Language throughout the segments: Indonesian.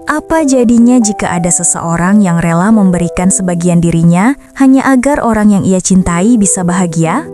Apa jadinya jika ada seseorang yang rela memberikan sebagian dirinya hanya agar orang yang ia cintai bisa bahagia?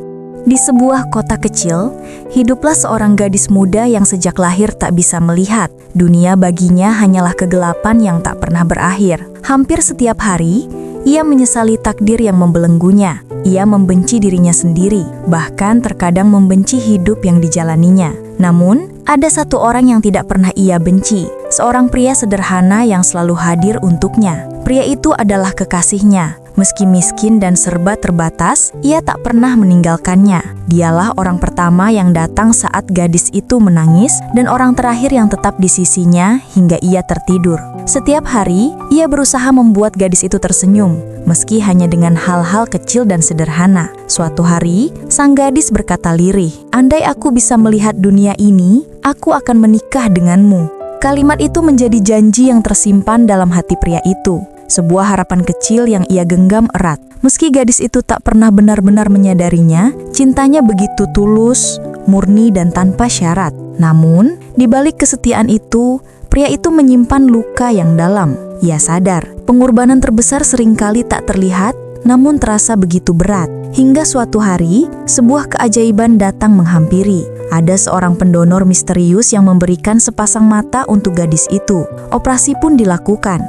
Di sebuah kota kecil, hiduplah seorang gadis muda yang sejak lahir tak bisa melihat. Dunia baginya hanyalah kegelapan yang tak pernah berakhir. Hampir setiap hari, ia menyesali takdir yang membelenggunya. Ia membenci dirinya sendiri, bahkan terkadang membenci hidup yang dijalaninya. Namun, ada satu orang yang tidak pernah ia benci, seorang pria sederhana yang selalu hadir untuknya. Pria itu adalah kekasihnya. Meski miskin dan serba terbatas, ia tak pernah meninggalkannya. Dialah orang pertama yang datang saat gadis itu menangis dan orang terakhir yang tetap di sisinya hingga ia tertidur. Setiap hari, ia berusaha membuat gadis itu tersenyum, meski hanya dengan hal-hal kecil dan sederhana. Suatu hari, sang gadis berkata lirih, "Andai aku bisa melihat dunia ini, aku akan menikah denganmu." Kalimat itu menjadi janji yang tersimpan dalam hati pria itu. Sebuah harapan kecil yang ia genggam erat. Meski gadis itu tak pernah benar-benar menyadarinya, cintanya begitu tulus, murni dan tanpa syarat. Namun, di balik kesetiaan itu, pria itu menyimpan luka yang dalam. Ia sadar, pengorbanan terbesar seringkali tak terlihat, namun terasa begitu berat. Hingga suatu hari, sebuah keajaiban datang menghampiri. Ada seorang pendonor misterius yang memberikan sepasang mata untuk gadis itu. Operasi pun dilakukan.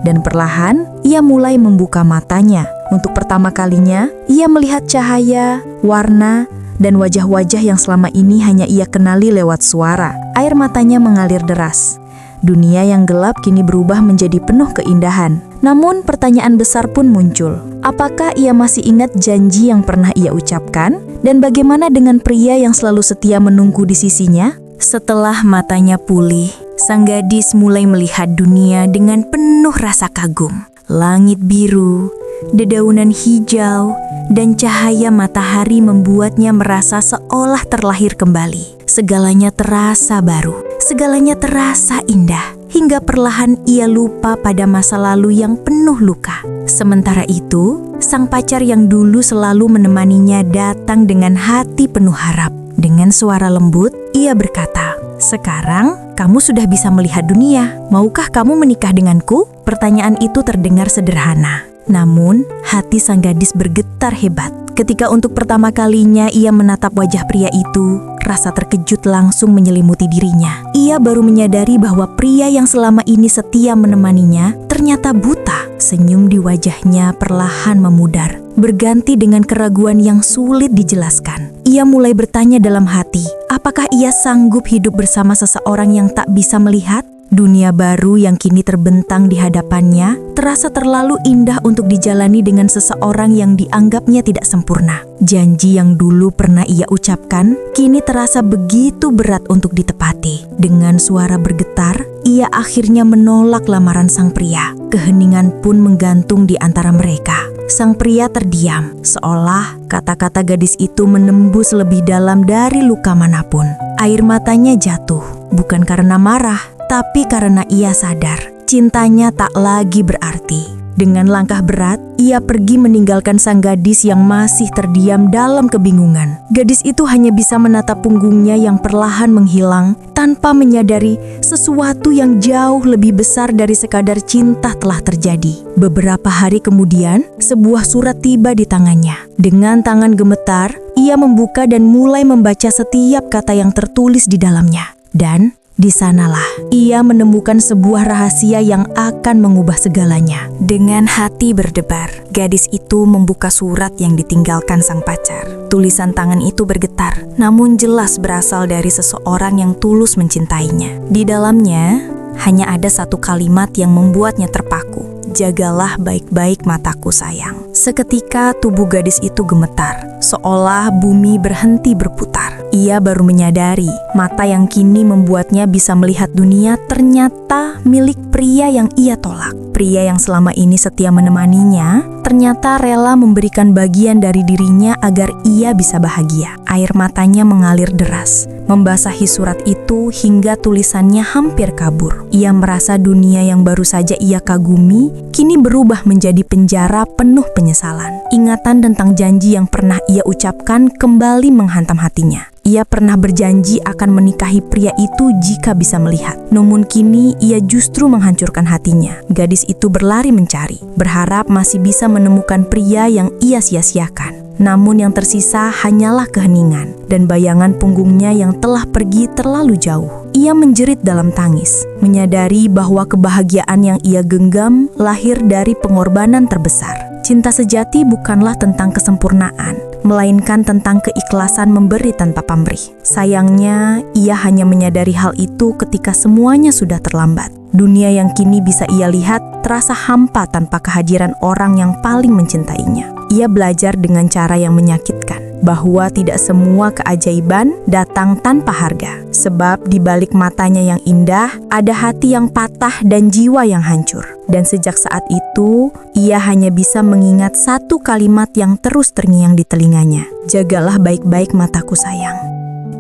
Dan perlahan, ia mulai membuka matanya. Untuk pertama kalinya, ia melihat cahaya, warna, dan wajah-wajah yang selama ini hanya ia kenali lewat suara. Air matanya mengalir deras. Dunia yang gelap kini berubah menjadi penuh keindahan. Namun pertanyaan besar pun muncul. Apakah ia masih ingat janji yang pernah ia ucapkan? Dan bagaimana dengan pria yang selalu setia menunggu di sisinya? Setelah matanya pulih, sang gadis mulai melihat dunia dengan penuh rasa kagum. Langit biru, dedaunan hijau, dan cahaya matahari membuatnya merasa seolah terlahir kembali. Segalanya terasa baru, segalanya terasa indah, hingga perlahan ia lupa pada masa lalu yang penuh luka. Sementara itu, sang pacar yang dulu selalu menemaninya datang dengan hati penuh harap. Dengan suara lembut, ia berkata, "Sekarang kamu sudah bisa melihat dunia. Maukah kamu menikah denganku?" Pertanyaan itu terdengar sederhana. Namun, hati sang gadis bergetar hebat. Ketika untuk pertama kalinya ia menatap wajah pria itu, rasa terkejut langsung menyelimuti dirinya. Ia baru menyadari bahwa pria yang selama ini setia menemaninya ternyata buta. Senyum di wajahnya perlahan memudar, berganti dengan keraguan yang sulit dijelaskan. Ia mulai bertanya dalam hati, apakah ia sanggup hidup bersama seseorang yang tak bisa melihat? Dunia baru yang kini terbentang di hadapannya terasa terlalu indah untuk dijalani dengan seseorang yang dianggapnya tidak sempurna. Janji yang dulu pernah ia ucapkan kini terasa begitu berat untuk ditepati. Dengan suara bergetar, ia akhirnya menolak lamaran sang pria. Keheningan pun menggantung di antara mereka. Sang pria terdiam, seolah kata-kata gadis itu menembus lebih dalam dari luka manapun. Air matanya jatuh, bukan karena marah, tapi karena ia sadar, cintanya tak lagi berarti. Dengan langkah berat, ia pergi meninggalkan sang gadis yang masih terdiam dalam kebingungan. Gadis itu hanya bisa menatap punggungnya yang perlahan menghilang, tanpa menyadari sesuatu yang jauh lebih besar dari sekadar cinta telah terjadi. Beberapa hari kemudian, sebuah surat tiba di tangannya. Dengan tangan gemetar, ia membuka dan mulai membaca setiap kata yang tertulis di dalamnya. Dan di sanalah ia menemukan sebuah rahasia yang akan mengubah segalanya. Dengan hati berdebar, gadis itu membuka surat yang ditinggalkan sang pacar. Tulisan tangan itu bergetar, namun jelas berasal dari seseorang yang tulus mencintainya. Di dalamnya hanya ada satu kalimat yang membuatnya terpaku. "Jagalah baik-baik mataku sayang." Seketika tubuh gadis itu gemetar, seolah bumi berhenti berputar. Ia baru menyadari, mata yang kini membuatnya bisa melihat dunia ternyata milik pria yang ia tolak. Pria yang selama ini setia menemaninya, ternyata rela memberikan bagian dari dirinya agar ia bisa bahagia. Air matanya mengalir deras, membasahi surat itu hingga tulisannya hampir kabur. Ia merasa dunia yang baru saja ia kagumi, kini berubah menjadi penjara penuh penyesalan. Ingatan tentang janji yang pernah ia ucapkan kembali menghantam hatinya. Ia pernah berjanji akan menikahi pria itu jika bisa melihat. Namun kini ia justru menghancurkan hatinya. Gadis itu berlari mencari, berharap masih bisa menemukan pria yang ia sia-siakan. Namun yang tersisa hanyalah keheningan dan bayangan punggungnya yang telah pergi terlalu jauh. Ia menjerit dalam tangis, menyadari bahwa kebahagiaan yang ia genggam lahir dari pengorbanan terbesar. Cinta sejati bukanlah tentang kesempurnaan, melainkan tentang keikhlasan memberi tanpa pamrih. Sayangnya, ia hanya menyadari hal itu ketika semuanya sudah terlambat. Dunia yang kini bisa ia lihat terasa hampa tanpa kehadiran orang yang paling mencintainya. Ia belajar dengan cara yang menyakitkan, bahwa tidak semua keajaiban datang tanpa harga. Sebab di balik matanya yang indah, ada hati yang patah dan jiwa yang hancur. Dan sejak saat itu, ia hanya bisa mengingat satu kalimat yang terus terngiang di telinganya. Jagalah baik-baik mataku sayang.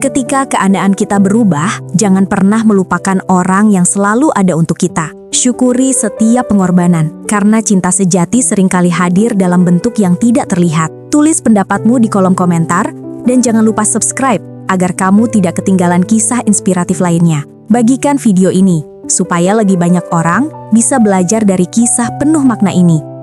Ketika keadaan kita berubah, jangan pernah melupakan orang yang selalu ada untuk kita. Syukuri setiap pengorbanan, karena cinta sejati seringkali hadir dalam bentuk yang tidak terlihat. Tulis pendapatmu di kolom komentar, dan jangan lupa subscribe agar kamu tidak ketinggalan kisah inspiratif lainnya. Bagikan video ini, supaya lebih banyak orang bisa belajar dari kisah penuh makna ini.